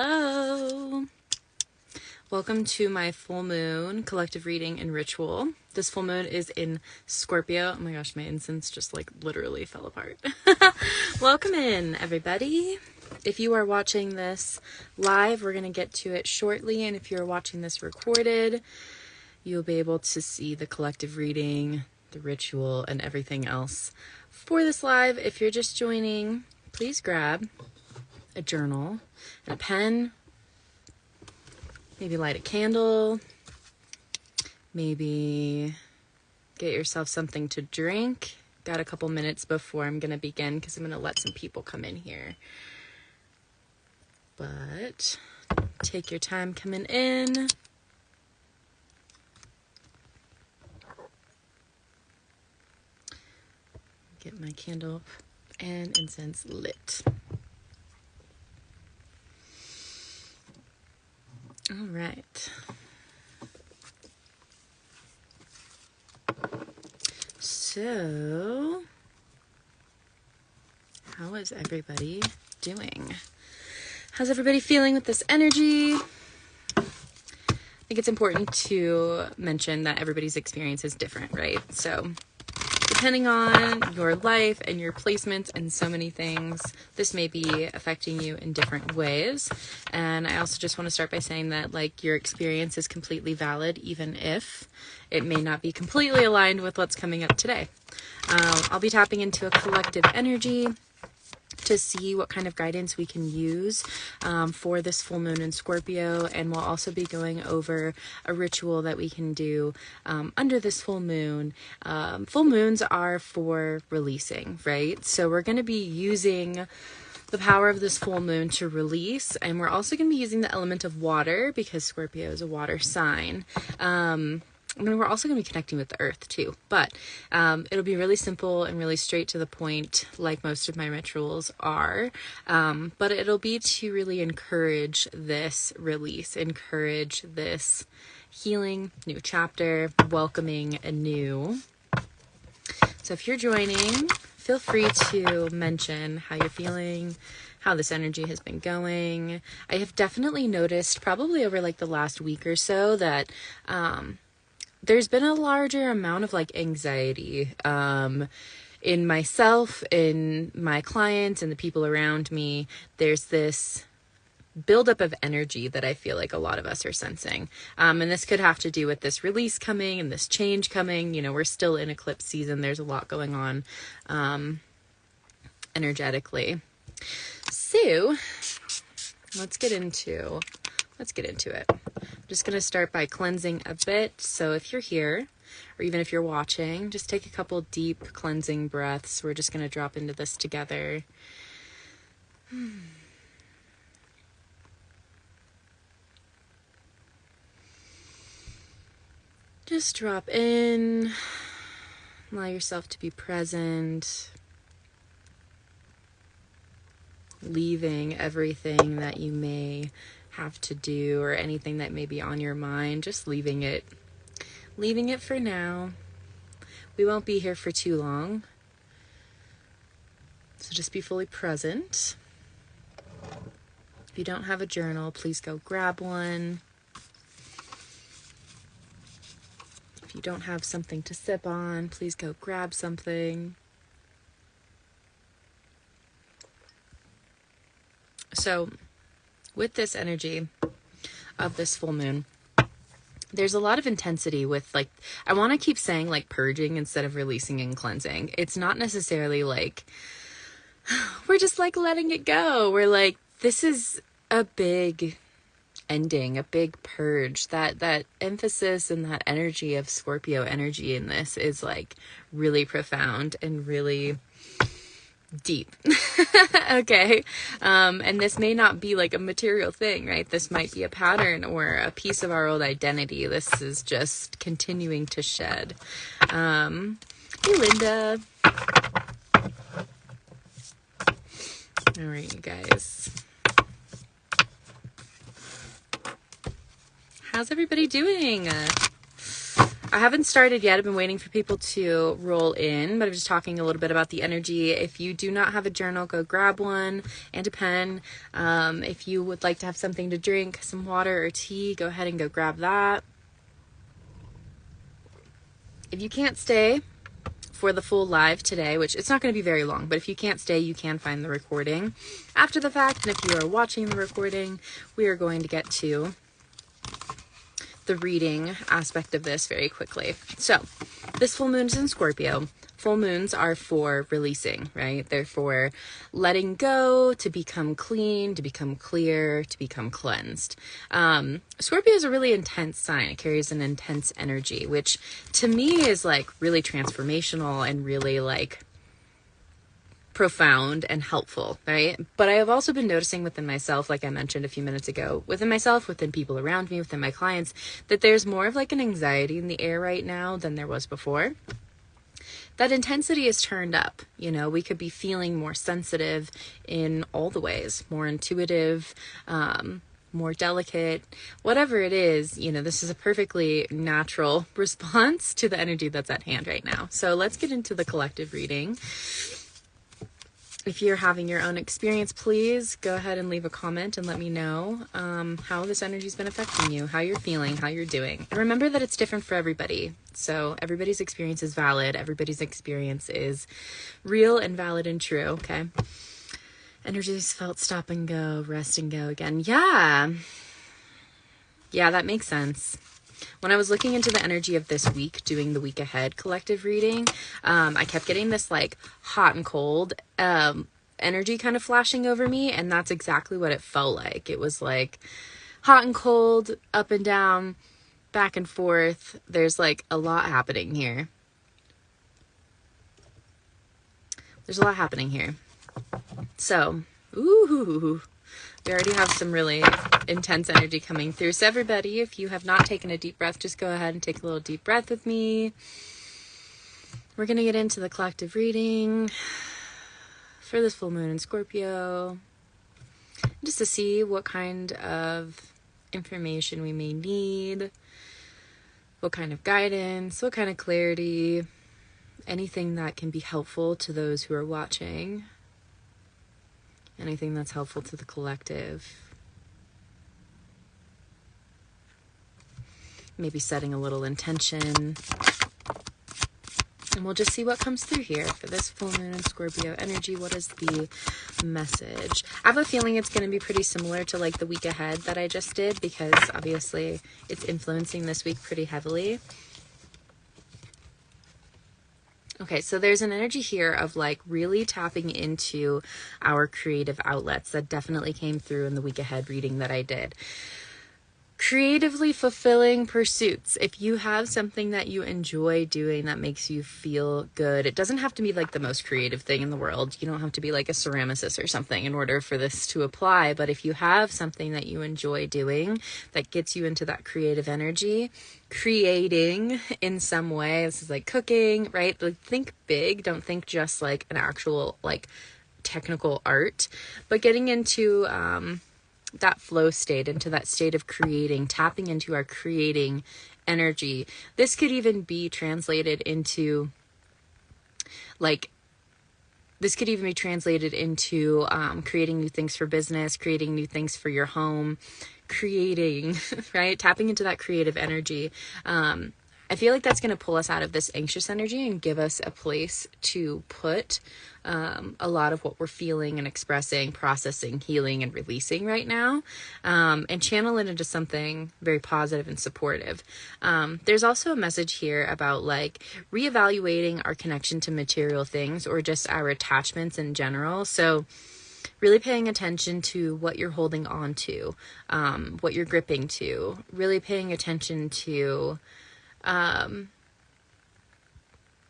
Hello. Welcome to my full moon collective reading and ritual. This full moon is in Scorpio. Oh my gosh, my incense just like literally fell apart. Welcome in, everybody. If you are watching this live, we're going to get to it shortly. And if you're watching this recorded, you'll be able to see the collective reading, the ritual, and everything else for this live. If you're just joining, please grab a journal and a pen. Maybe light a candle. Maybe get yourself something to drink. Got a couple minutes before I'm going to begin because I'm going to let some people come in here. But take your time coming in. Get my candle and incense lit. All right. So, how is everybody doing? How's everybody feeling with this energy? I think it's important to mention that everybody's experience is different, right? So, depending on your life and your placements and so many things, this may be affecting you in different ways. And I also just want to start by saying that like your experience is completely valid, even if it may not be completely aligned with what's coming up today. I'll be tapping into a collective energy to see what kind of guidance we can use for this full moon in Scorpio. And we'll also be going over a ritual that we can do under this full moon. Full moons are for releasing, right? So we're going to be using the power of this full moon to release. And we're also going to be using the element of water because Scorpio is a water sign. I mean, we're also going to be connecting with the earth too, but it'll be really simple and really straight to the point like most of my rituals are, but it'll be to really encourage this release, encourage this healing, new chapter, welcoming anew. So if you're joining, feel free to mention how you're feeling, how this energy has been going. I have definitely noticed probably over like the last week or so that there's been a larger amount of like anxiety in myself, in my clients, and the people around me. There's this buildup of energy that I feel like a lot of us are sensing. And this could have to do with this release coming and this change coming. You know, we're still in eclipse season. There's a lot going on energetically. So let's get into it. I'm just going to start by cleansing a bit. So if you're here, or even if you're watching, just take a couple deep cleansing breaths. We're just going to drop into this together. Just drop in. Allow yourself to be present. Leaving everything that you may have to do or anything that may be on your mind, just leaving it for now. We won't be here for too long, so just be fully present. If you don't have a journal, please go grab one. If you don't have something to sip on, please go grab something. So with this energy of this full moon, there's a lot of intensity with like, I want to keep saying like purging instead of releasing and cleansing. It's not necessarily like, we're just like letting it go. We're like, this is a big ending, a big purge. That emphasis and that energy of Scorpio energy in this is like really profound and really deep. Okay. And this may not be like a material thing, right? This might be a pattern or a piece of our old identity. This is just continuing to shed. Hey, Linda. All right, you guys. How's everybody doing? I haven't started yet. I've been waiting for people to roll in, but I'm just talking a little bit about the energy. If you do not have a journal, go grab one and a pen. If you would like to have something to drink, some water or tea, go ahead and go grab that. If you can't stay for the full live today, which it's not going to be very long, but if you can't stay, you can find the recording after the fact. And if you are watching the recording, we are going to get to the reading aspect of this very quickly. So this full moon is in Scorpio. Full moons are for releasing, right? They're for letting go, to become clean, to become clear, to become cleansed. Scorpio is a really intense sign. It carries an intense energy, which to me is like really transformational and really like profound and helpful, right? But I have also been noticing within myself, like I mentioned a few minutes ago, within myself, within people around me, within my clients, that there's more of like an anxiety in the air right now than there was before. That intensity is turned up. You know, we could be feeling more sensitive in all the ways, more intuitive, more delicate, whatever it is. You know, this is a perfectly natural response to the energy that's at hand right now. So let's get into the collective reading. If you're having your own experience, please go ahead and leave a comment and let me know how this energy's been affecting you, how you're feeling, how you're doing. And remember that it's different for everybody. So everybody's experience is valid. Everybody's experience is real and valid and true, okay? Energies felt stop and go, rest and go again. Yeah, that makes sense. When I was looking into the energy of this week, doing the week ahead collective reading, I kept getting this like hot and cold energy kind of flashing over me. And that's exactly what it felt like. It was like hot and cold, up and down, back and forth. There's like a lot happening here. There's a lot happening here. So, ooh. We already have some really intense energy coming through. So everybody, if you have not taken a deep breath, just go ahead and take a little deep breath with me. We're going to get into the collective reading for this full moon in Scorpio, just to see what kind of information we may need, what kind of guidance, what kind of clarity, anything that can be helpful to those who are watching. Anything that's helpful to the collective. Maybe setting a little intention. And we'll just see what comes through here for this full moon in Scorpio energy. What is the message? I have a feeling it's going to be pretty similar to like the week ahead that I just did, because obviously it's influencing this week pretty heavily. Okay, so there's an energy here of like really tapping into our creative outlets that definitely came through in the week ahead reading that I did. Creatively fulfilling pursuits. If you have something that you enjoy doing that makes you feel good, it doesn't have to be like the most creative thing in the world. You don't have to be like a ceramicist or something in order for this to apply. But if you have something that you enjoy doing that gets you into that creative energy, creating in some way, this is like cooking, right? Like, think big. Don't think just like an actual like technical art, but getting into that flow state, into that state of creating, tapping into our creating energy. This could even be translated into creating new things for business, creating new things for your home, creating, right? Tapping into that creative energy. I feel like that's going to pull us out of this anxious energy and give us a place to put a lot of what we're feeling and expressing, processing, healing, and releasing right now, and channel it into something very positive and supportive. There's also a message here about like reevaluating our connection to material things or just our attachments in general. So really paying attention to what you're holding on to, what you're gripping to, really paying attention to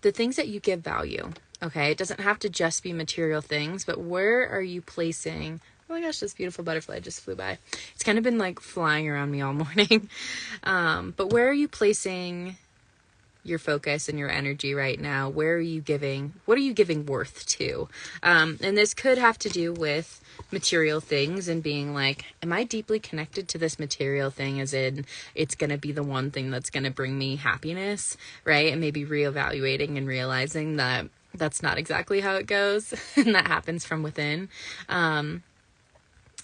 the things that you give value. Okay, it doesn't have to just be material things, but where are you placing, oh my gosh, this beautiful butterfly just flew by. It's kind of been like flying around me all morning. But where are you placing your focus and your energy right now? What are you giving worth to? And this could have to do with material things and being like, am I deeply connected to this material thing, as in it's going to be the one thing that's going to bring me happiness, right? And maybe reevaluating and realizing that that's not exactly how it goes and that happens from within.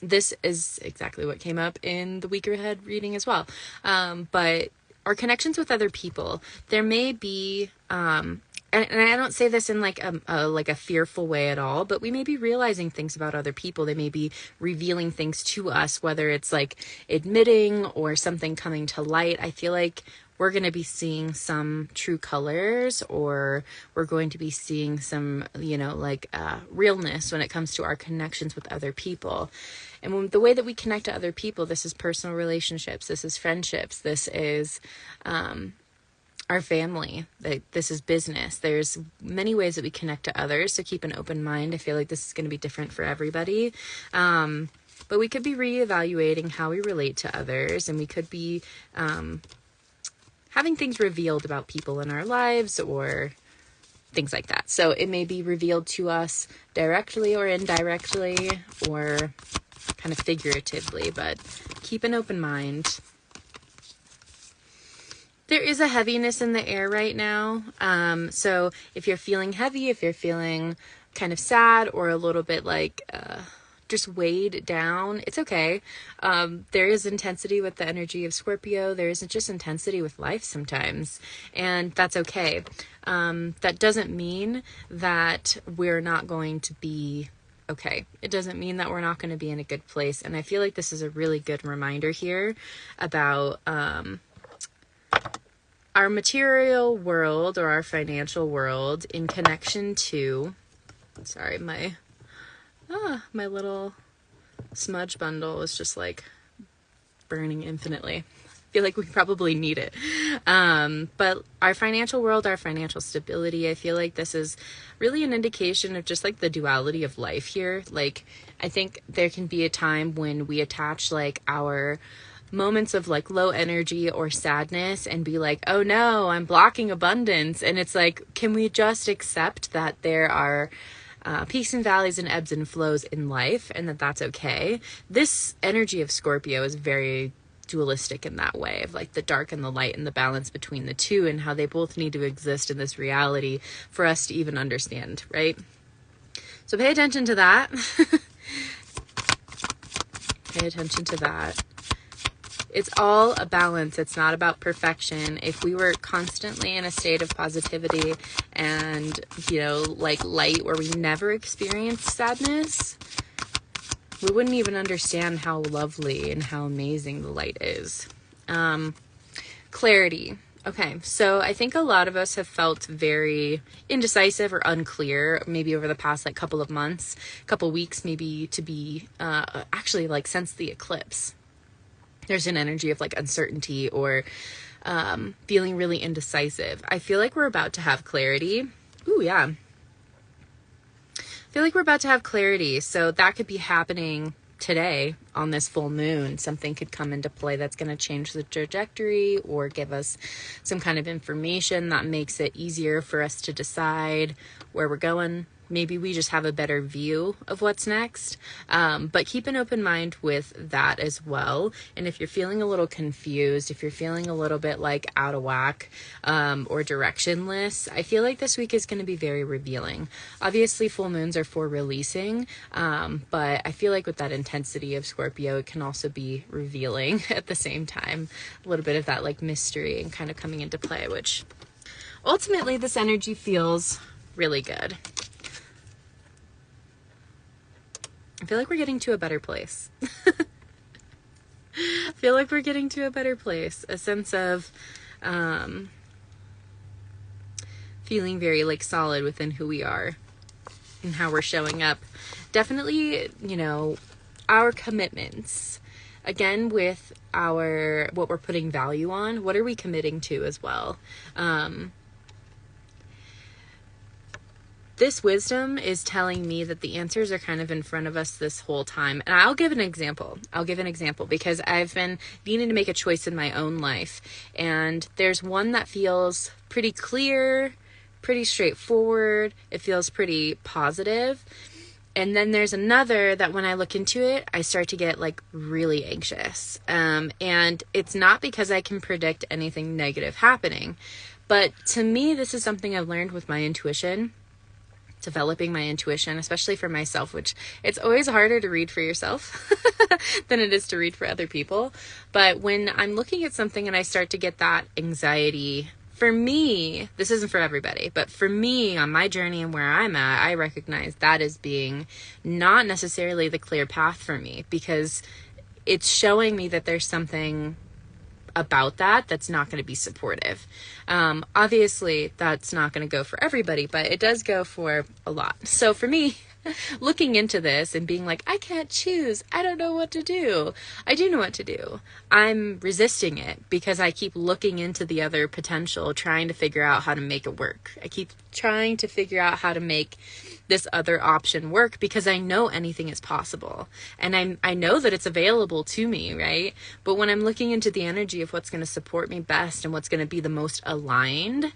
This is exactly what came up in the week ahead reading as well. But our connections with other people, there may be, and I don't say this in like a fearful way at all, but we may be realizing things about other people. They may be revealing things to us, whether it's like admitting or something coming to light. I feel like we're going to be seeing some true colors, or we're going to be seeing some, realness when it comes to our connections with other people. And the way that we connect to other people, this is personal relationships, this is friendships, this is our family, this is business. There's many ways that we connect to others, so keep an open mind. I feel like this is going to be different for everybody. But we could be reevaluating how we relate to others, and we could be having things revealed about people in our lives or things like that. So it may be revealed to us directly or indirectly or kind of figuratively, but keep an open mind. There is a heaviness in the air right now. So if you're feeling heavy, if you're feeling kind of sad or a little bit like just weighed down, it's okay. There is intensity with the energy of Scorpio. There isn't just intensity with life sometimes, and that's okay. That doesn't mean that we're not going to be okay. It doesn't mean that we're not going to be in a good place. And I feel like this is a really good reminder here about our material world or our financial world in connection to, sorry, my little smudge bundle is just like burning infinitely. I feel like we probably need it. But our financial world, our financial stability, I feel like this is really an indication of just like the duality of life here. Like, I think there can be a time when we attach like our moments of like low energy or sadness and be like, oh no, I'm blocking abundance. And it's like, can we just accept that there are peaks and valleys and ebbs and flows in life, and that's okay? This energy of Scorpio is very dualistic in that way, of like the dark and the light and the balance between the two, and how they both need to exist in this reality for us to even understand, right? So pay attention to that. Pay attention to that. It's all a balance. It's not about perfection. If we were constantly in a state of positivity and, like light, where we never experienced sadness, we wouldn't even understand how lovely and how amazing the light is. Clarity. Okay, so I think a lot of us have felt very indecisive or unclear, maybe over the past like couple of months, couple weeks, maybe to be actually like since the eclipse. There's an energy of like uncertainty or feeling really indecisive. I feel like we're about to have clarity. Ooh, yeah. I feel like we're about to have clarity. So that could be happening today on this full moon. Something could come into play that's going to change the trajectory or give us some kind of information that makes it easier for us to decide where we're going. Maybe we just have a better view of what's next, but keep an open mind with that as well. And if you're feeling a little confused, if you're feeling a little bit like out of whack or directionless, I feel like this week is going to be very revealing. Obviously, full moons are for releasing, but I feel like with that intensity of Scorpio, it can also be revealing at the same time. A little bit of that like mystery and kind of coming into play, which ultimately this energy feels really good. I feel like we're getting to a better place. I feel like we're getting to a better place. A sense of feeling very like solid within who we are and how we're showing up. Definitely, our commitments. Again, with what we're putting value on, what are we committing to as well? this wisdom is telling me that the answers are kind of in front of us this whole time. And I'll give an example. Because I've been needing to make a choice in my own life. And there's one that feels pretty clear, pretty straightforward. It feels pretty positive. And then there's another that when I look into it, I start to get like really anxious. And it's not because I can predict anything negative happening. But to me, this is something I've learned with my intuition, developing my intuition, especially for myself, which it's always harder to read for yourself than it is to read for other people. But when I'm looking at something and I start to get that anxiety, for me, this isn't for everybody, but for me on my journey and where I'm at, I recognize that as being not necessarily the clear path for me, because it's showing me that there's something about that's not going to be supportive. Obviously that's not going to go for everybody, but it does go for a lot. So for me, looking into this and being like, I can't choose, I don't know what to do. I do know what to do. I'm resisting it because I keep looking into the other potential, trying to figure out how to make it work. I keep trying to figure out how to make this other option work because I know anything is possible. And I know that it's available to me, right? But when I'm looking into the energy of what's going to support me best and what's going to be the most aligned,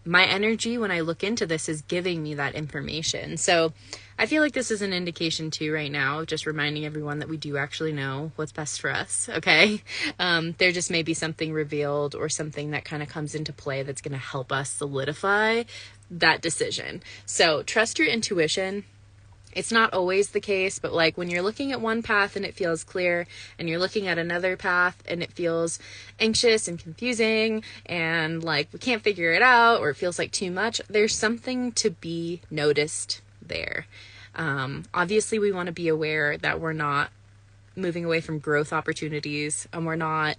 my energy when I look into this is giving me that information. So I feel like this is an indication too right now, just reminding everyone that we do actually know what's best for us, okay? There just may be something revealed or something that kind of comes into play that's going to help us solidify that decision. So trust your intuition. It's not always the case, but like when you're looking at one path and it feels clear and you're looking at another path and it feels anxious and confusing and like we can't figure it out or it feels like too much, there's something to be noticed there. Obviously we want to be aware that we're not moving away from growth opportunities and we're not,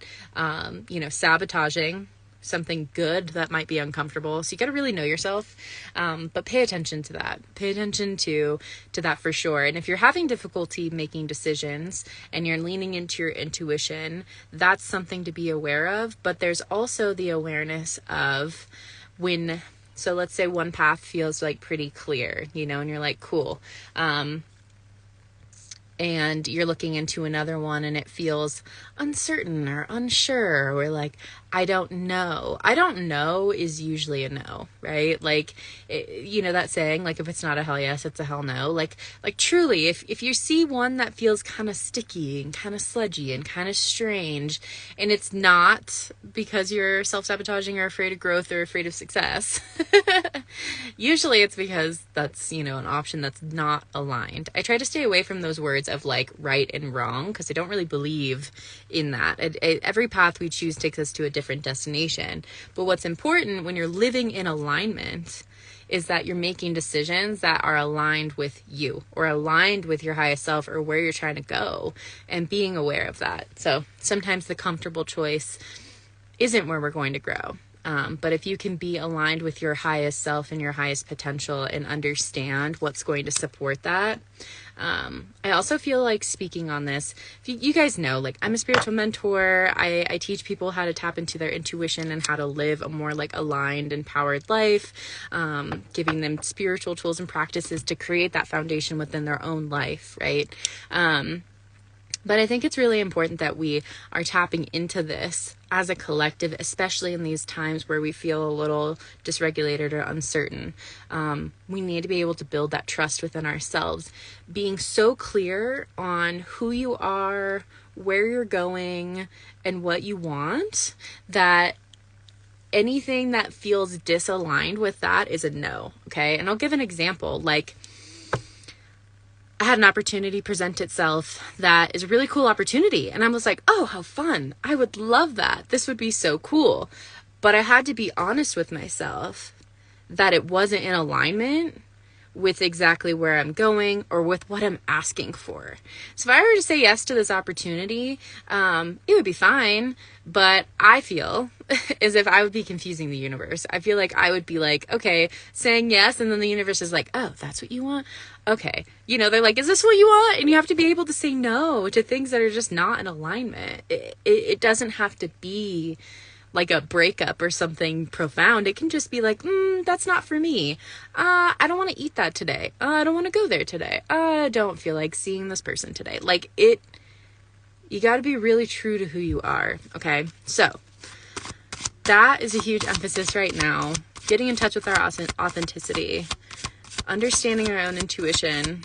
sabotaging something good that might be uncomfortable. So you got to really know yourself, but pay attention to that. Pay attention to that for sure. And if you're having difficulty making decisions and you're leaning into your intuition, that's something to be aware of. But there's also the awareness of so let's say one path feels like pretty clear, and you're like, cool. And you're looking into another one and it feels uncertain or unsure or like, I don't know. I don't know is usually a no, right? Like, that saying, like, if it's not a hell yes, it's a hell no. Like truly, if you see one that feels kind of sticky and kind of sludgy and kind of strange, and it's not because you're self-sabotaging or afraid of growth or afraid of success, usually it's because that's, an option that's not aligned. I try to stay away from those words of like right and wrong because I don't really believe in that. Every path we choose takes us to a different destination. But what's important when you're living in alignment is that you're making decisions that are aligned with you or aligned with your highest self or where you're trying to go and being aware of that. So sometimes the comfortable choice isn't where we're going to grow. But if you can be aligned with your highest self and your highest potential and understand what's going to support that. I also feel like speaking on this, you guys know, like I'm a spiritual mentor. I teach people how to tap into their intuition and how to live a more like aligned, empowered life, giving them spiritual tools and practices to create that foundation within their own life, right? But I think it's really important that we are tapping into this as a collective, especially in these times where we feel a little dysregulated or uncertain. We need to be able to build that trust within ourselves, being so clear on who you are, where you're going, and what you want, that anything that feels disaligned with that is a no, okay? And I'll give an example, like, I had an opportunity present itself that is a really cool opportunity. And I was like, oh, how fun. I would love that. This would be so cool. But I had to be honest with myself that it wasn't in alignment with exactly where I'm going or with what I'm asking for. So if I were to say yes to this opportunity, it would be fine. But I feel as if I would be confusing the universe. I feel like I would be like, okay, saying yes. And then the universe is like, oh, that's what you want? Okay. They're like, is this what you want? And you have to be able to say no to things that are just not in alignment. It doesn't have to be like a breakup or something profound. It can just be like, that's not for me. I don't want to eat that today. I don't want to go there today. I don't feel like seeing this person today. Like you got to be really true to who you are. Okay. So that is a huge emphasis right now. Getting in touch with our authenticity, understanding our own intuition.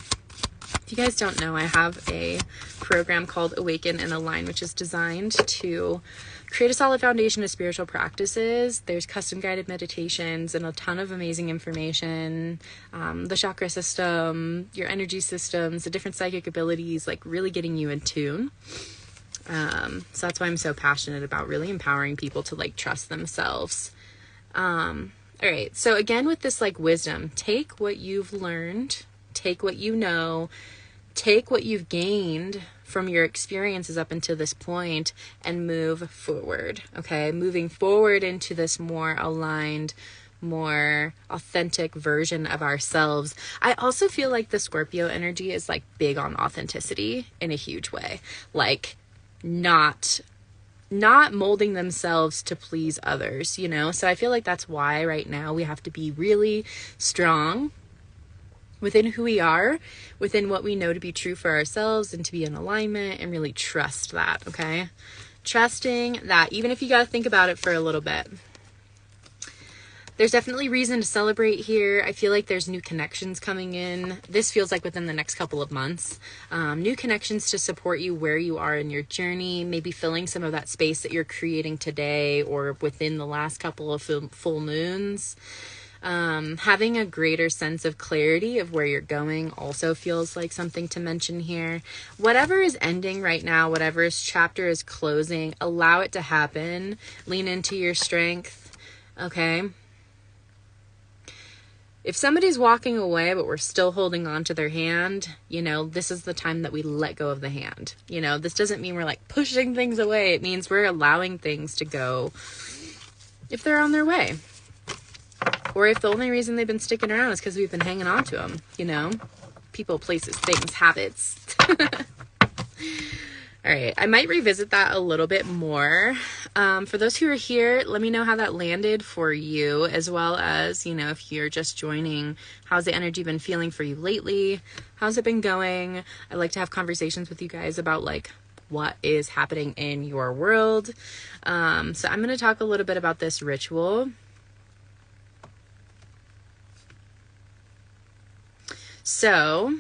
If you guys don't know, I have a program called Awaken and Align, which is designed to create a solid foundation of spiritual practices. There's custom guided meditations and a ton of amazing information. The chakra system, your energy systems, the different psychic abilities, like really getting you in tune. So that's why I'm so passionate about really empowering people to like trust themselves. All right. So again, with this like wisdom, take what you've learned, take what you know, take what you've gained from your experiences up until this point and move forward. Okay. Moving forward into this more aligned, more authentic version of ourselves. I also feel like the Scorpio energy is like big on authenticity in a huge way. Like not molding themselves to please others, you know? So I feel like that's why right now we have to be really strong within who we are, within what we know to be true for ourselves, and to be in alignment and really trust that, okay? Trusting that even if you got to think about it for a little bit. There's definitely reason to celebrate here. I feel like there's new connections coming in. This feels like within the next couple of months. New connections to support you where you are in your journey, maybe filling some of that space that you're creating today or within the last couple of full moons. Having a greater sense of clarity of where you're going also feels like something to mention here. Whatever is ending right now, whatever's chapter is closing, allow it to happen. Lean into your strength, okay? If somebody's walking away, but we're still holding on to their hand, you know, this is the time that we let go of the hand. You know, this doesn't mean we're like pushing things away. It means we're allowing things to go if they're on their way. Or if the only reason they've been sticking around is because we've been hanging on to them, you know, people, places, things, habits. All right. I might revisit that a little bit more. For those who are here, let me know how that landed for you, as well as, you know, if you're just joining, how's the energy been feeling for you lately? How's it been going? I like to have conversations with you guys about like what is happening in your world. So I'm going to talk a little bit about this ritual. So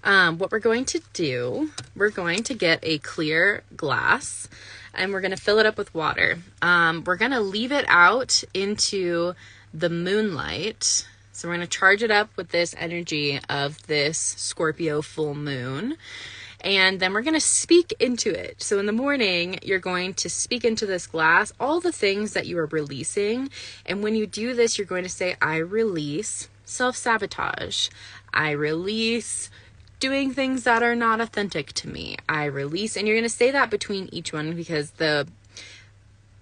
what we're going to do, we're going to get a clear glass and we're going to fill it up with water. We're going to leave it out into the moonlight. So we're going to charge it up with this energy of this Scorpio full moon. And then we're going to speak into it. So in the morning, you're going to speak into this glass all the things that you are releasing. And when you do this, you're going to say, I release self-sabotage. I release doing things that are not authentic to me. I release, and you're going to say that between each one because the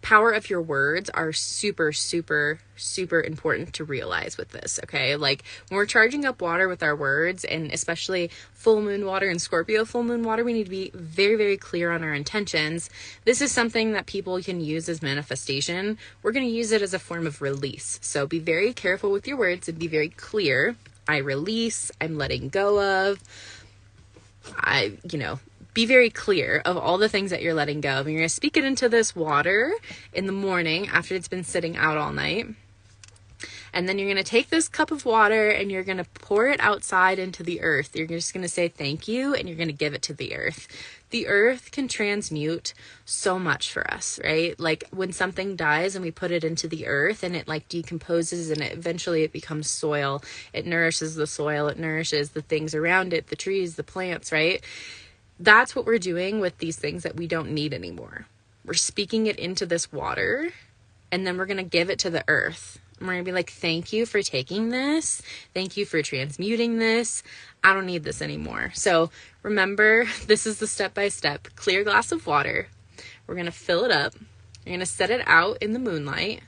power of your words are super, super, super important to realize with this, okay? Like when we're charging up water with our words, and especially full moon water and Scorpio full moon water, we need to be very, very clear on our intentions. This is something that people can use as manifestation. We're going to use it as a form of release. So be very careful with your words and be very clear. I release, I'm letting go of, be very clear of all the things that you're letting go of. And you're going to speak it into this water in the morning after it's been sitting out all night. And then you're going to take this cup of water and you're going to pour it outside into the earth. You're just going to say thank you and you're going to give it to the earth. The earth can transmute so much for us, right? Like when something dies and we put it into the earth and it like decomposes and eventually it becomes soil. It nourishes the soil. It nourishes the things around it, the trees, the plants, right? That's what we're doing with these things that we don't need anymore. We're speaking it into this water and then we're going to give it to the earth. And we're going to be like, thank you for taking this. Thank you for transmuting this. I don't need this anymore. So remember, this is the step-by-step. Clear glass of water. We're going to fill it up. You're going to set it out in the moonlight.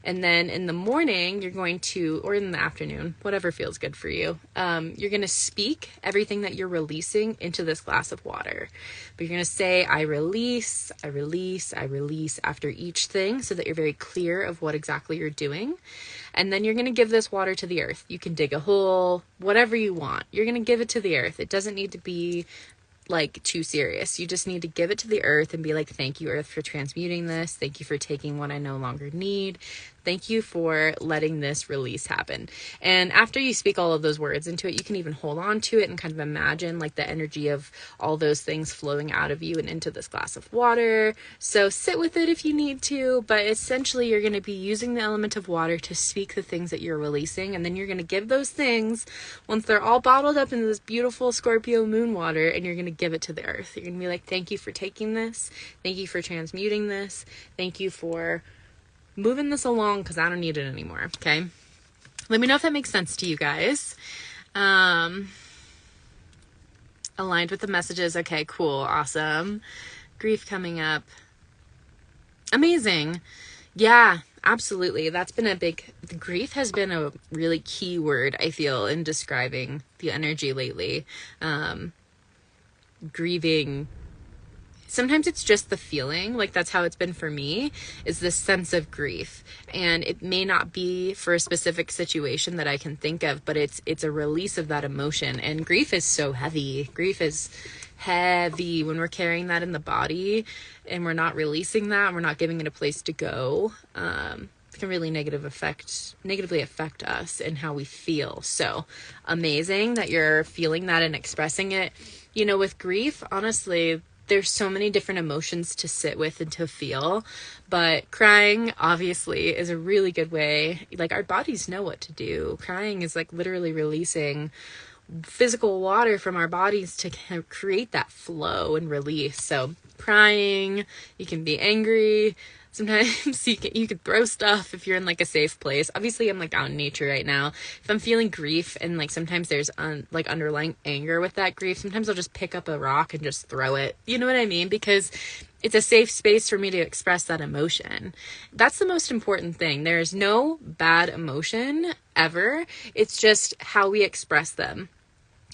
And then in the morning, you're going to, or in the afternoon, whatever feels good for you, you're going to speak everything that you're releasing into this glass of water. But you're going to say, I release, I release, I release after each thing, so that you're very clear of what exactly you're doing. And then you're going to give this water to the earth. You can dig a hole, whatever you want. You're going to give it to the earth. It doesn't need to be like too serious. You just need to give it to the earth and be like, thank you, earth, for transmuting this. Thank you for taking what I no longer need. Thank you for letting this release happen. And after you speak all of those words into it, you can even hold on to it and kind of imagine like the energy of all those things flowing out of you and into this glass of water. So sit with it if you need to, but essentially you're going to be using the element of water to speak the things that you're releasing. And then you're going to give those things, once they're all bottled up in this beautiful Scorpio moon water, and you're going to give it to the earth. You're going to be like, thank you for taking this. Thank you for transmuting this. Thank you for moving this along, because I don't need it anymore. Okay. Let me know if that makes sense to you guys. Aligned with the messages. Okay, cool. Awesome. Grief coming up. Amazing. Yeah, absolutely. That's been the grief has been a really key word, I feel, in describing the energy lately. Grieving. Sometimes it's just the feeling, like that's how it's been for me, is this sense of grief. And it may not be for a specific situation that I can think of, but it's a release of that emotion. And grief is so heavy. Grief is heavy when we're carrying that in the body and we're not releasing that, and we're not giving it a place to go. It can really negatively affect us and how we feel. So amazing that you're feeling that and expressing it. You know, with grief, honestly, there's so many different emotions to sit with and to feel, but crying obviously is a really good way. Like, our bodies know what to do. Crying is like literally releasing physical water from our bodies to kind of create that flow and release. So crying, you can be angry. Sometimes you could throw stuff if you're in like a safe place. Obviously, I'm like out in nature right now. If I'm feeling grief and like sometimes there's like underlying anger with that grief, sometimes I'll just pick up a rock and just throw it. You know what I mean? Because it's a safe space for me to express that emotion. That's the most important thing. There is no bad emotion ever. It's just how we express them.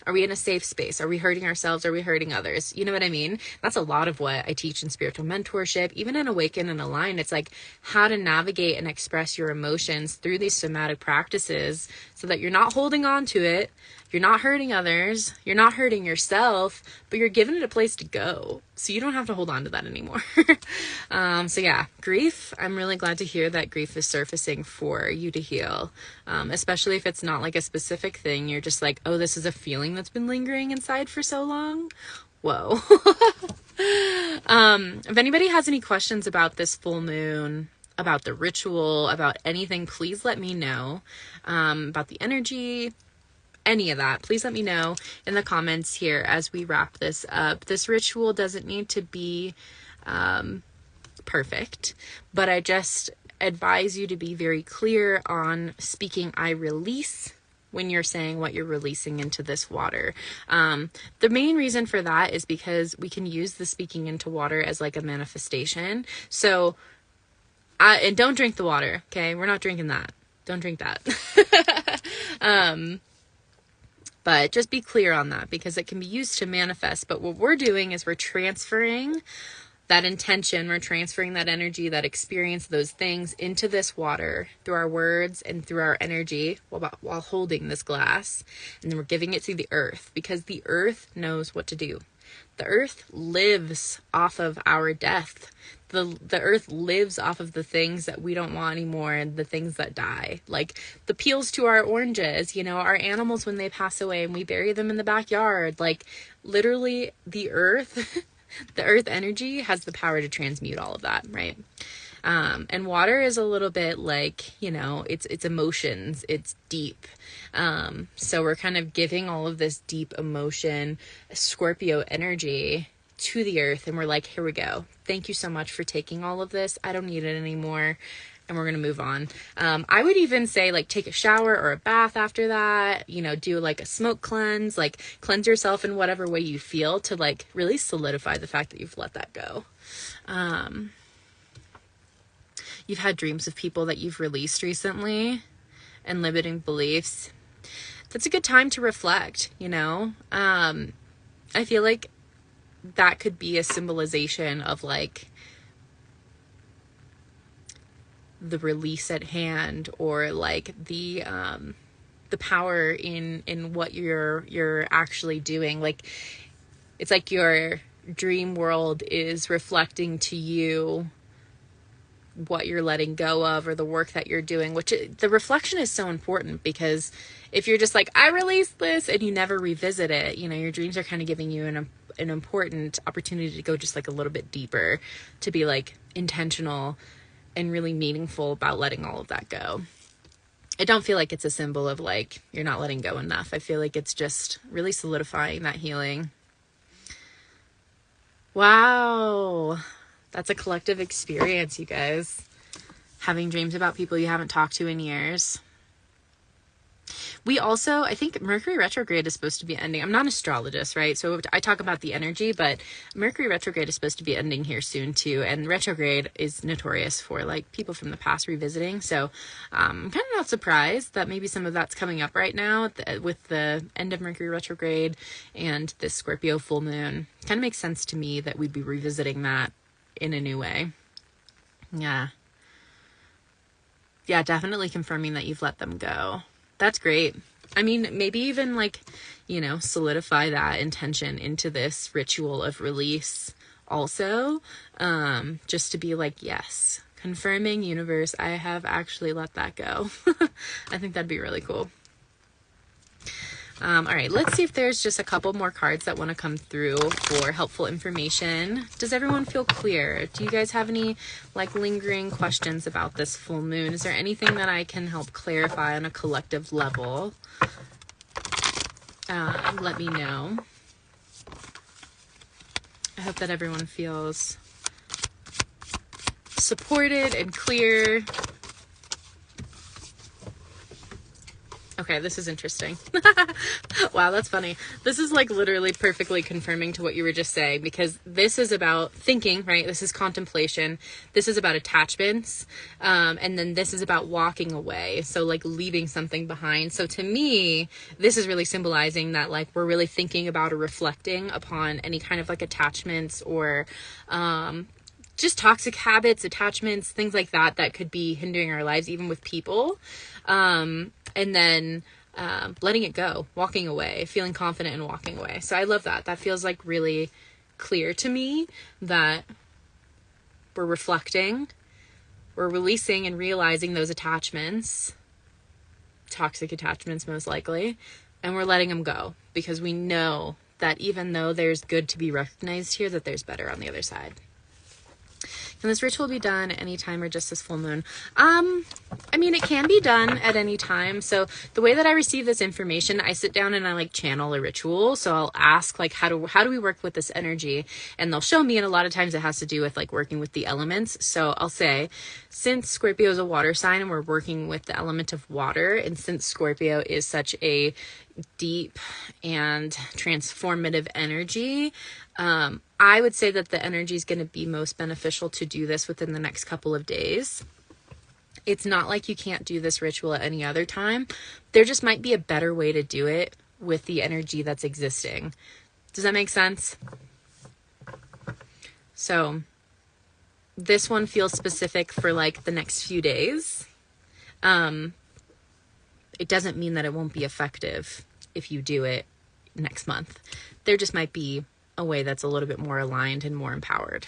Are we in a safe space? Are we hurting ourselves? Are we hurting others? You know what I mean? That's a lot of what I teach in spiritual mentorship. Even in Awaken and Align, it's like how to navigate and express your emotions through these somatic practices so that you're not holding on to it. You're not hurting others. You're not hurting yourself, but you're giving it a place to go. So you don't have to hold on to that anymore. So yeah, grief. I'm really glad to hear that grief is surfacing for you to heal. Especially if it's not like a specific thing. You're just like, oh, this is a feeling that's been lingering inside for so long. Whoa. If anybody has any questions about this full moon, about the ritual, about anything, please let me know. About the energy, any of that, please let me know in the comments here as we wrap this up. This ritual doesn't need to be perfect, but I just advise you to be very clear on speaking I release when you're saying what you're releasing into this water. The main reason for that is because we can use the speaking into water as like a manifestation. So and don't drink the water, okay? We're not drinking that. Don't drink that. But just be clear on that, because it can be used to manifest. But what we're doing is we're transferring that intention, we're transferring that energy, that experience, those things into this water through our words and through our energy while holding this glass. And then we're giving it to the earth, because the earth knows what to do. The earth lives off of our death. The earth lives off of the things that we don't want anymore and the things that die. Like the peels to our oranges, you know, our animals when they pass away and we bury them in the backyard. Like literally the earth, the earth energy has the power to transmute all of that, right? And water is a little bit like, you know, it's emotions, it's deep. So we're kind of giving all of this deep emotion, Scorpio energy to the earth. And we're like, here we go. Thank you so much for taking all of this. I don't need it anymore. And we're going to move on. I would even say like take a shower or a bath after that, you know, do like a smoke cleanse, like cleanse yourself in whatever way you feel to like really solidify the fact that you've let that go. you've had dreams of people that you've released recently and limiting beliefs, that's a good time to reflect, you know? I feel like that could be a symbolization of like the release at hand, or like the power in what you're actually doing. Like, it's like your dream world is reflecting to you what you're letting go of, or the work that you're doing, which the reflection is so important, because if you're just like, I released this, and you never revisit it, you know, your dreams are kind of giving you an important opportunity to go just like a little bit deeper, to be like intentional and really meaningful about letting all of that go. I don't feel like it's a symbol of like you're not letting go enough. I feel like it's just really solidifying that healing. Wow. That's a collective experience, you guys. Having dreams about people you haven't talked to in years. We also, I think Mercury retrograde is supposed to be ending. I'm not an astrologist, right? So I talk about the energy, but Mercury retrograde is supposed to be ending here soon too. And retrograde is notorious for like people from the past revisiting. So I'm kind of not surprised that maybe some of that's coming up right now with the end of Mercury retrograde and this Scorpio full moon. Kind of makes sense to me that we'd be revisiting that in a new way. Yeah, definitely confirming that you've let them go. That's great. I mean, maybe even like, you know, solidify that intention into this ritual of release also, just to be like, yes, confirming, universe, I have actually let that go. I think that'd be really cool. All right, let's see if there's just a couple more cards that want to come through for helpful information. Does everyone feel clear? Do you guys have any like lingering questions about this full moon? Is there anything that I can help clarify on a collective level? Let me know. I hope that everyone feels supported and clear. Okay, this is interesting. Wow, that's funny. This is like literally perfectly confirming to what you were just saying, because this is about thinking, right? This is contemplation. This is about attachments. And then this is about walking away. So like leaving something behind. So to me, this is really symbolizing that like we're really thinking about or reflecting upon any kind of like attachments or just toxic habits, attachments, things like that, that could be hindering our lives, even with people. And then letting it go, walking away, feeling confident in walking away. So I love that. That feels like really clear to me that we're reflecting, we're releasing and realizing those attachments, toxic attachments most likely, and we're letting them go, because we know that even though there's good to be recognized here, that there's better on the other side. Can this ritual be done at any time or just this full moon? I mean, it can be done at any time. So the way that I receive this information, I sit down and I like channel a ritual. So I'll ask like, how do we work with this energy? And they'll show me. And a lot of times it has to do with like working with the elements. So I'll say, since Scorpio is a water sign and we're working with the element of water, and since Scorpio is such a deep and transformative energy, I would say that the energy is going to be most beneficial to do this within the next couple of days. It's not like you can't do this ritual at any other time. There just might be a better way to do it with the energy that's existing. Does that make sense? So this one feels specific for like the next few days. It doesn't mean that it won't be effective if you do it next month. There just might be a way that's a little bit more aligned and more empowered.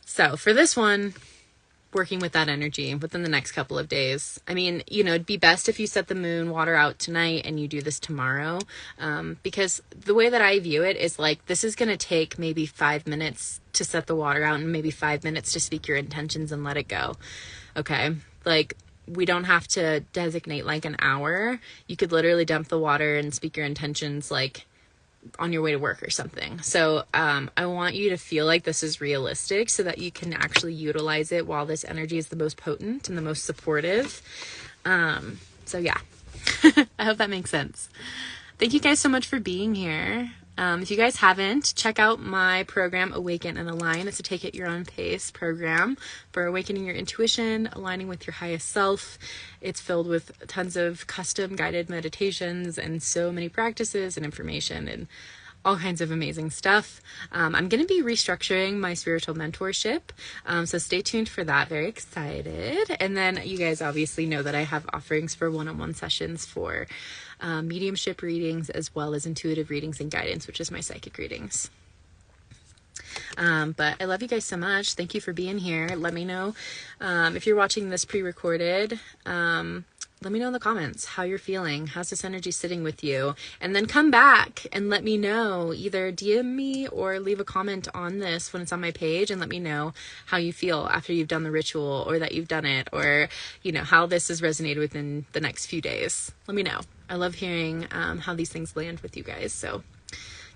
So for this one, working with that energy within the next couple of days. I mean, you know, it'd be best if you set the moon water out tonight and you do this tomorrow. Because the way that I view it is like, this is going to take maybe 5 minutes to set the water out and maybe 5 minutes to speak your intentions and let it go. Okay. Like, we don't have to designate like an hour. You could literally dump the water and speak your intentions like on your way to work or something. So I want you to feel like this is realistic so that you can actually utilize it while this energy is the most potent and the most supportive. So yeah, I hope that makes sense. Thank you guys so much for being here. If you guys haven't, check out my program, Awaken and Align. It's a take at your own pace program for awakening your intuition, aligning with your highest self. It's filled with tons of custom guided meditations and so many practices and information and all kinds of amazing stuff. I'm going to be restructuring my spiritual mentorship, so stay tuned for that. Very excited. And then you guys obviously know that I have offerings for one-on-one sessions for mediumship readings, as well as intuitive readings and guidance, which is my psychic readings. But I love you guys so much. Thank you for being here. Let me know if you're watching this pre-recorded. Let me know in the comments how you're feeling. How's this energy sitting with you? And then come back and let me know. Either DM me or leave a comment on this when it's on my page and let me know how you feel after you've done the ritual, or that you've done it, or, you know, how this has resonated within the next few days. Let me know. I love hearing how these things land with you guys. So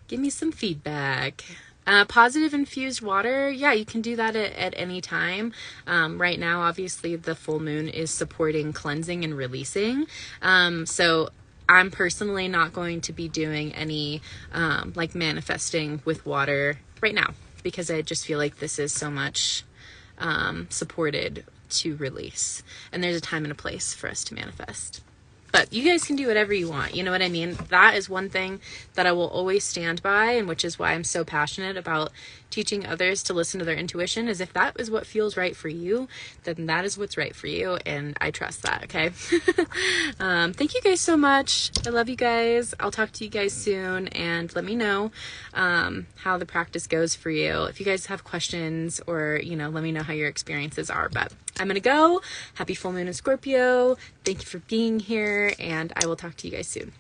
give me some feedback. Positive infused water, yeah, you can do that at any time. Right now, obviously, the full moon is supporting cleansing and releasing. So I'm personally not going to be doing any like manifesting with water right now, because I just feel like this is so much supported to release. And there's a time and a place for us to manifest. But you guys can do whatever you want. You know what I mean? That is one thing that I will always stand by, and which is why I'm so passionate about teaching others to listen to their intuition, is if that is what feels right for you, then that is what's right for you. And I trust that. Okay. Thank you guys so much. I love you guys. I'll talk to you guys soon, and let me know how the practice goes for you. If you guys have questions, or, you know, let me know how your experiences are. But I'm going to go. Happy full moon in Scorpio. Thank you for being here, and I will talk to you guys soon.